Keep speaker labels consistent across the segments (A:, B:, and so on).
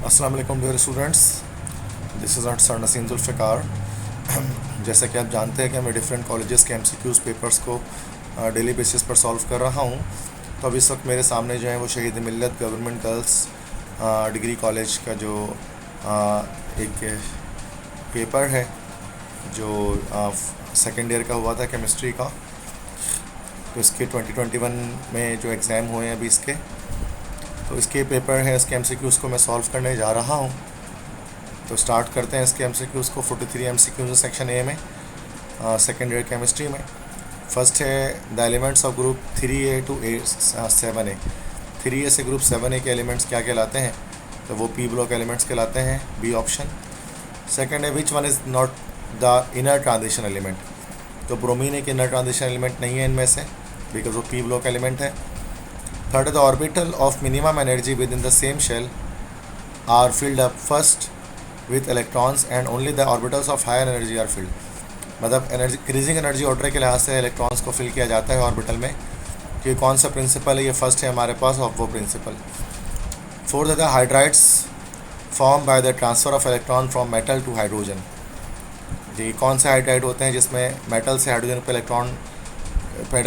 A: अस्सलाम वालेकुम dear students, this is sir Naseem Zulfiqar. जैसा कि आप जानते हैं कि मैं डिफरेंट कॉलेजेस के एमसीक्यूज़ पेपर्स को डेली बेसिस पर सॉल्व कर रहा हूं। तो अभी इस वक्त मेरे सामने जो है वो शहीद मिल्लत गवर्नमेंट गर्ल्स डिग्री कॉलेज का जो एक पेपर है जो सेकेंड ईयर का हुआ था केमिस्ट्री का। तो इसके 2021 में जो एग्ज़ाम हुए हैं अभी इसके, तो इसके पेपर हैं, इसके एमसीक्यूज़ को मैं सॉल्व करने जा रहा हूं। तो स्टार्ट करते हैं इसके एमसीक्यूज़ को। 43 एमसीक्यूज़ सेक्शन ए में, सेकेंड ईयर केमिस्ट्री में। फर्स्ट है the elements of group 3A to 7A। 3A से ग्रुप 7A के एलिमेंट्स क्या कहलाते हैं? तो वो पी ब्लॉक एलिमेंट्स कहलाते हैं, बी ऑप्शन। सेकेंड है which one is not the inner transition element. तो ब्रोमीन एक इनर ट्रांजिशन एलिमेंट नहीं है इनमें से, बिकॉज वो पी ब्लॉक एलिमेंट है। थर्ड है the orbital of minimum energy within the same shell are filled up first with electrons and only the orbitals of higher energy are filled। मतलब energy increasing energy order के लिहाज से electrons को fill किया जाता है orbital में, कि कौन सा प्रिंसिपल है, ये फर्स्ट है हमारे पास ऑफ वो प्रिंसिपल। फोर्थ है the hydrides form by the transfer of electron from metal to hydrogen. ये कौन से हाइड्राइड होते हैं जिसमें मेटल से हाइड्रोजन पर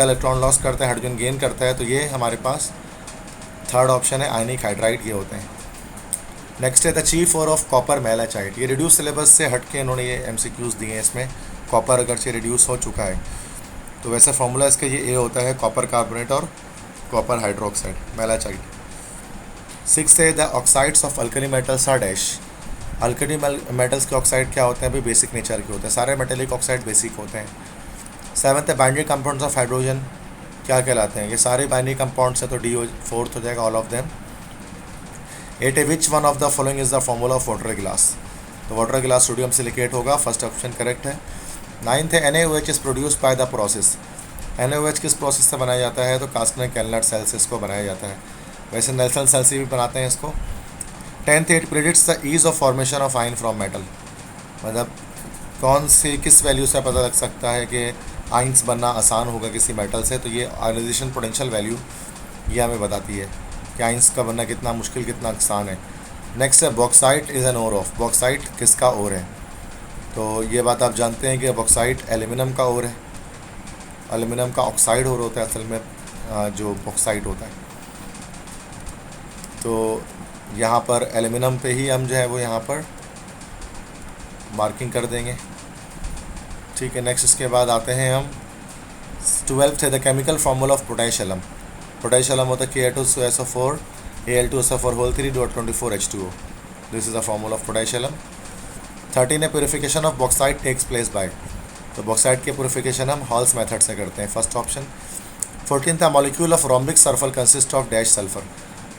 A: इलेक्ट्रॉन लॉस करता है, हाइड्रोजन गेन करता है? तो ये हमारे पास थर्ड ऑप्शन है, आयनिक हाइड्राइड ये होते हैं। नेक्स्ट है द चीफ और ऑफ कॉपर मैलाचाइट। ये रिड्यूस सिलेबस से हट के इन्होंने ये एमसीक्यूज़ दिए हैं। इसमें कॉपर अगरचे रिड्यूस हो चुका है, तो वैसे फार्मूला इसका ये ए होता है, कॉपर कार्बोनेट और कॉपर हाइड्रोक्साइड मैलाचाइट। सिक्स है the oxides of alkali metals are dash. Alkali metals के ऑक्साइड क्या होते हैं? भी बेसिक नेचर के होते हैं, सारे मेटेलिक ऑक्साइड बेसिक होते हैं। सेवन्थ है बाइंडिंग कंपाउंड्स ऑफ हाइड्रोजन क्या कहलाते हैं? ये सारे बाइंडिंग कंपाउंड्स हैं, तो डी फोर्थ हो जाएगा, all of them. Eight a which one of the following is the formula of water glass. तो वाटर गिलास सोडियम सिलिकेट होगा, फर्स्ट ऑप्शन करेक्ट है। नाइन्थ है NaOH is produce by the process. NaOH किस process से बनाया जाता है? तो कास्टनर कैलनट सेल से इसको बनाया जाता है, वैसे नेल्सन सेल से भी बनाते हैं इसको। Tenth it predicts the ease of formation of ion from metal. मतलब कौन सी किस वैल्यू से पता लग सकता है कि आइंस बनना आसान होगा किसी मेटल से? तो ये आयोनाइजेशन पोटेंशियल वैल्यू ये हमें बताती है कि आइंस का बनना कितना मुश्किल कितना आसान है। नेक्स्ट है bauxite is an ore of. Bauxite किसका ओर है? तो ये बात आप जानते हैं कि बॉक्साइट एल्यूमिनियम का ओर है। एल्यूमिनियम का ऑक्साइड ओर होता है असल में जो बॉक्साइट होता है। तो यहाँ पर एल्यूमिनियम पे ही हम जो है वो यहाँ पर मार्किंग कर देंगे, ठीक है। नेक्स्ट इसके बाद आते हैं हम 12th है the chemical formula of potassium. Potassium होता है Ka2SO4 Al2SO4 whole 3.24H2O। This is the formula of potassium. 13 है purification of bauxite takes place by. तो बॉक्साइट के प्योरीफिकेशन हम हॉल्स मेथड से करते हैं, फर्स्ट ऑप्शन। 14 था molecule of rhombic sulphur consist of dash sulphur.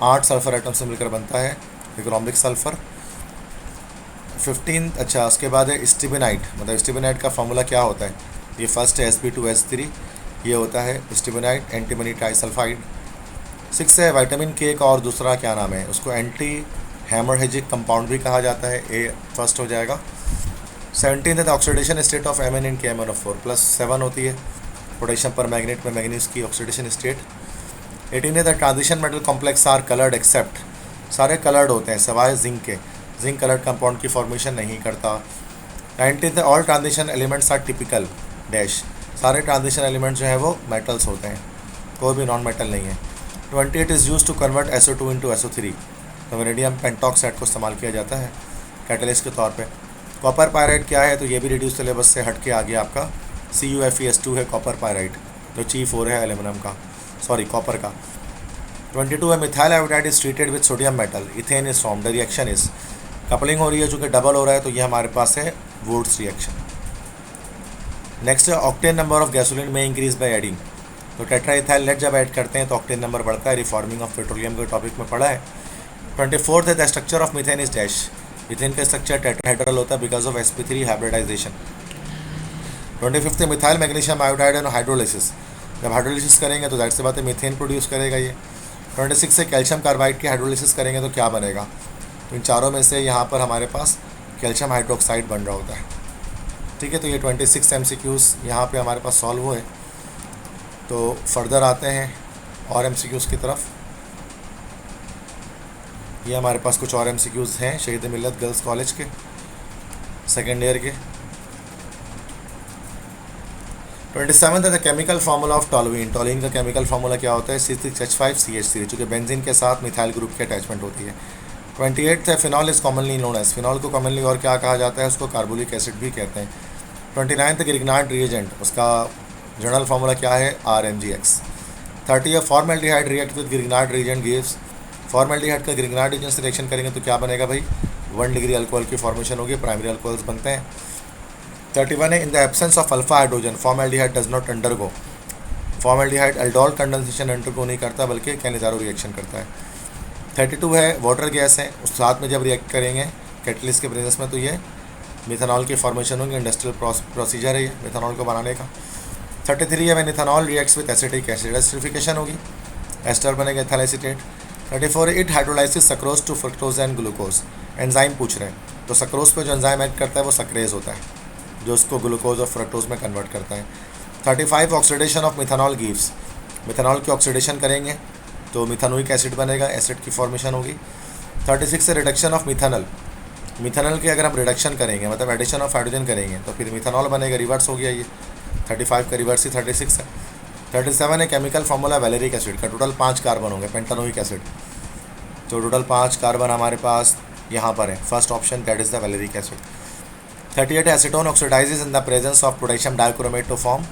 A: 8 sulphur atom से मिलकर बनता है एक रोम्बिक सल्फर। 15 अच्छा उसके बाद है स्टिबिनाइट। मतलब स्टिबिनाइट का फार्मूला क्या होता है? ये फर्स्ट है Sp2S3, ये होता है स्टिबिनाइट, एंटीमनी ट्राइसल्फाइड। 6 है विटामिन के का और दूसरा क्या नाम है? उसको एंटी हेमोरेजिक कंपाउंड भी कहा जाता है, ए फर्स्ट हो जाएगा। 17 है the oxidation state of Mn in KMnO4 +7 होती है पोटेशियम पर मैग्नेट में मैग्नीज की ऑक्सीडेशन स्टेट। 18 है the transition metal complex are coloured except. सारे कलर्ड होते हैं सवाए जिंक के, जिंक कलर्ड कंपाउंड की फॉर्मेशन नहीं करता। 19 है all transition elements are typical dash. सारे ट्रांजिशन एलिमेंट्स जो है वो मेटल्स होते हैं, कोई भी नॉन मेटल नहीं है। 28 is use to convert SO2 into SO3। तो वेनेडियम पेंटॉक्साइड को इस्तेमाल किया जाता है कैटलिस्ट के तौर पे। कॉपर पायराइड क्या है? तो ये भी रिड्यूस सिलेबस से हट के आ गया आपका, CuFeS2 है कॉपर पायराइड, जो चीफ ओर है एल्यूमिनियम का, सॉरी कॉपर का। 22 है methyl iodide is treated with sodium metal, ethane is form, the reaction is. Coupling हो रही है चूँकि डबल हो रहा है, तो ये हमारे पास है वुड्स रिएक्शन। नेक्स्ट है ऑक्टेन नंबर ऑफ गैसोलीन में इंक्रीज बाय एडिंग। तो टेट्राइथाइल नेट जब ऐड करते हैं तो ऑक्टेन नंबर बढ़ता है, रिफॉर्मिंग ऑफ पेट्रोलियम के टॉपिक में पढ़ा है। 24th है the structure of methane is dash. Methane का स्ट्रक्चर टेट्राहेड्रल होता है because of sp3 hybridisation. 25th है methyl magnesium iodide and hydrolysis. जब हाइड्रोलिसिस करेंगे तो जाहिर सी बात है मीथेन प्रोड्यूस करेगा ये। 26 है कैल्शियम कार्बाइड की हाइड्रोलिसिस करेंगे तो क्या बनेगा? तो इन चारों में से यहाँ पर हमारे पास कैल्शियम हाइड्रोक्साइड बन रहा होता है, ठीक है। तो ये 26 MCQs यहाँ पे हमारे पास सॉल्व हुए। तो फर्दर आते हैं और MCQs की तरफ। ये हमारे पास कुछ और MCQs हैं शहीद मिल्लत गर्ल्स कॉलेज के सेकेंड ईयर के। 27 है the chemical formula of toluene. Toluene का केमिकल फार्मूला क्या होता है? C6H5CH3, चूँकि बेंजीन के साथ मिथाइल ग्रुप की अटैचमेंट होती है। 28 है phenol is commonly known as. Phenol को कॉमनली और क्या कहा जाता है? उसको कार्बोलिक एसिड भी कहते हैं। 29 है ग्रिग्नार्ड रिएजेंट, उसका जनरल फार्मूला क्या है? RMgX। 30 है formaldehyde react with Grignard reagent gives. Formaldehyde का ग्रिग्नार्ड रिएजेंट से रिएक्शन करेंगे तो क्या बनेगा भाई? 1 डिग्री अल्कोहल की फॉर्मेशन होगी, प्राइमरी अल्कोहल्स बनते हैं। 31 है in the absence of alpha hydrogen formaldehyde does not undergo. Formaldehyde aldol condensation undergo नहीं करता बल्कि कैनिजारो रिएक्शन करता है। 32 है वाटर गैस है, उस साथ में जब रिएक्ट करेंगे कैटलिस्ट के प्रेजेंस में तो ये मिथेनॉल की फॉर्मेशन होगी। इंडस्ट्रियल प्रोसीजर है ये मिथेनॉल को बनाने का। 33 है when ethanol reacts with acetic acid, acidification होगी, एस्टर बनेगा ethyl acetate. 34 it hydrolysis sucrose to fructose and glucose. Enzyme पूछ रहे हैं तो सक्रोज पे जो एंजाइम ऐड करता है वो सक्रेज होता है, जो उसको ग्लूकोज और फ्रक्टोज में कन्वर्ट करता है। 35 oxidation of methanol gives. Methanol की ऑक्सीडेशन करेंगे तो मिथेनोइक एसिड बनेगा, एसिड की फॉर्मेशन होगी। 36 है रिडक्शन ऑफ मिथेनॉल। मिथेनॉल की अगर हम रिडक्शन करेंगे मतलब एडिशन ऑफ हाइड्रोजन करेंगे तो फिर मिथेनॉल बनेगा, रिवर्स हो गया ये। 35 का रिवर्स ही 36 है। 37 है केमिकल फार्मूला वैलेरिक एसिड का, टोटल 5 कार्बन होंगे, पेंटानोइक एसिड। तो टोटल 5 कार्बन हमारे पास यहाँ पर है, first option that is the valeric acid. 38 acetone oxidizes in the presence of potassium dichromate to form.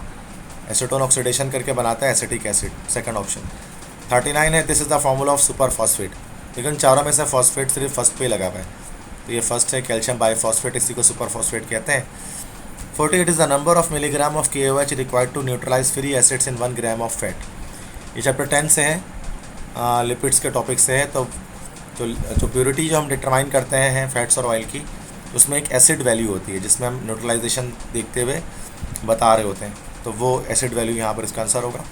A: Acetone oxidation करके बनाता है एसिटिक एसिड, सेकंड ऑप्शन। 39 है this is the formula of super phosphate. लेकिन चारों में से फॉस्फेट सिर्फ first पे लगा हुआ है, तो ये फर्स्ट है कैल्शियम बाईफॉस्फेट, इसी को सुपर फॉस्फेट कहते हैं। 48 is the number of milligram of KOH required to neutralise free acids in 1 gram of fat. ये चैप्टर 10 से है, लिपिड्स के टॉपिक से है। तो जो प्योरिटी जो हम डिटरमाइन करते हैं फैट्स और ऑयल की, उसमें एक एसिड वैल्यू होती है जिसमें हम न्यूट्रलाइजेशन देखते हुए बता रहे होते हैं, तो वो एसिड वैल्यू यहाँ पर इसका आंसर होगा।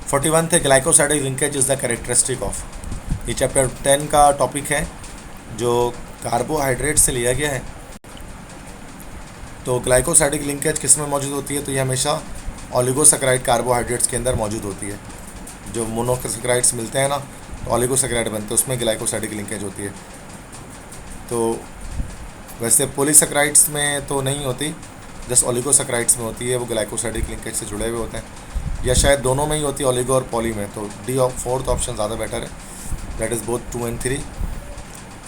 A: 41 थे glycosidic linkage is the characteristic of. ये चैप्टर 10 का टॉपिक है जो कार्बोहाइड्रेट से लिया गया है। तो ग्लाइकोसाइडिक लिंकेज किस में मौजूद होती है? तो ये हमेशा ओलिगोसैकेराइड कार्बोहाइड्रेट्स के अंदर मौजूद होती है। जो मोनोसैकेराइड्स मिलते हैं ना तो ओलिगोसैकेराइड बनते हैं, उसमें ग्लाइकोसाइडिक लिंकेज होती है। तो वैसे पॉलीसैकेराइड्स में तो नहीं होती, जस्ट ओलिगोसैकेराइड्स में होती है, वो ग्लाइकोसाइडिक लिंकेज से जुड़े हुए होते हैं, या शायद दोनों में ही होती है, ओलिगो और पॉली में। तो डी फोर्थ ऑप्शन ज़्यादा बेटर है, दैट इज़ बोथ 2 and 3।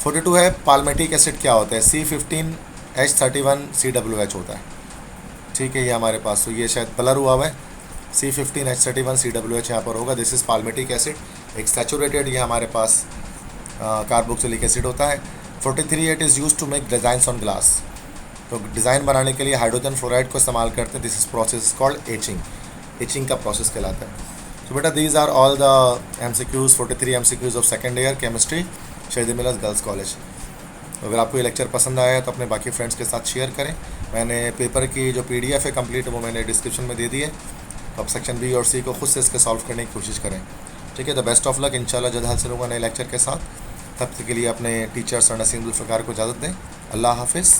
A: 42 है पाल्मेटिक एसिड क्या होता है? C15H31COOH होता है, ठीक है। ये हमारे पास तो ये शायद ब्लर हुआ है, C15H31COOH यहाँ पर होगा। दिस इज़ पाल्मेटिक एसिड, एक सैचुरेटेड ये हमारे पास कार्बोक्सिलिक एसिड होता है। 43 it is use to make designs on glass. तो डिज़ाइन बनाने के लिए हाइड्रोजन फ्लोराइड को इस्तेमाल करते हैं। This is process called etching, etching का प्रोसेस कहलाता है। तो बेटा these are all the MCQs, 43 MCQs of second year chemistry, Shaheed Millat girls college. अगर आपको ये लेक्चर पसंद आया है तो अपने बाकी फ्रेंड्स के साथ शेयर करें। मैंने पेपर की जो PDF है कंप्लीट, वो मैंने डिस्क्रिप्शन में दे दी है, तो आप सेक्शन B और C को खुद से इसके सॉल्व करने की कोशिश करें, ठीक है। तो बेस्ट ऑफ लक, इंशाल्लाह जल्द हासिल होगा नए लेक्चर के साथ। तब तक के लिए अपने टीचर सर नसीम जुल्फ़िकार को इजाज़त दें। अल्लाह हाफिज़।